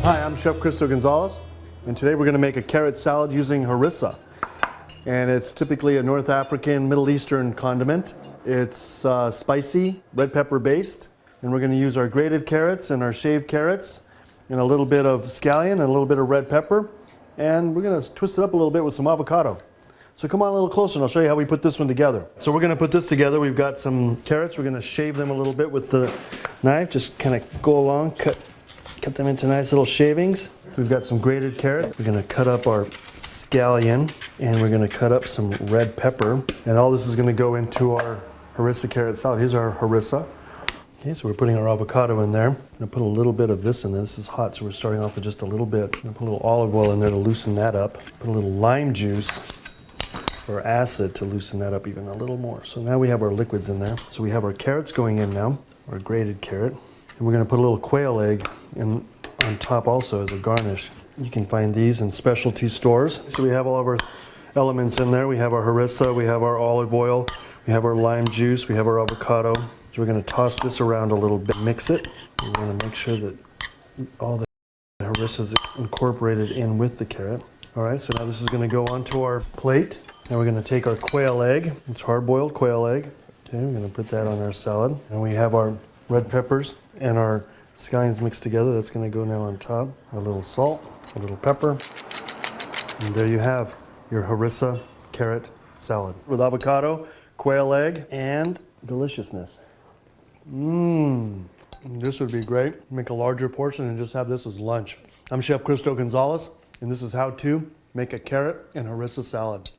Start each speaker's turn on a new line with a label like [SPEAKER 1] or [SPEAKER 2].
[SPEAKER 1] Hi, I'm Chef Cristo Gonzalez, and today we're going to make a carrot salad using harissa. And it's typically a North African, Middle Eastern condiment. It's spicy, red pepper based, and we're going to use our grated carrots and our shaved carrots and a little bit of scallion and a little bit of red pepper, and we're going to twist it up a little bit with some avocado. So come on a little closer and I'll show you how we put this one together. So we're going to put this together. We've got some carrots. We're going to shave them a little bit with the knife. Just kind of go along, cut them into nice little shavings. We've got some grated carrots. We're going to cut up our scallion, and we're going to cut up some red pepper. And all this is going to go into our harissa carrot salad. Here's our harissa. Okay, so we're putting our avocado in there. I'm going to put a little bit of this in there. This is hot, so we're starting off with just a little bit. I'm going to put a little olive oil in there to loosen that up. Put a little lime juice or acid to loosen that up even a little more. So now we have our liquids in there. So we have our carrots going in now, our grated carrot. And we're going to put a little quail egg in on top also as a garnish. You can find these in specialty stores. So we have all of our elements in there. We have our harissa, we have our olive oil, we have our lime juice, we have our avocado. So we're going to toss this around a little bit, mix it. We're going to make sure that all the harissa is incorporated in with the carrot. All right, so now this is going to go onto our plate. Now we're going to take our quail egg. It's hard-boiled quail egg. Okay, we're going to put that on our salad. And we have our red peppers and our scallions mixed together. That's going to go now on top. A little salt, a little pepper, and there you have your harissa carrot salad with avocado, quail egg, and deliciousness. This would be great. Make a larger portion and just have this as lunch. I'm Chef Cristo Gonzalez, and this is how to make a carrot and harissa salad.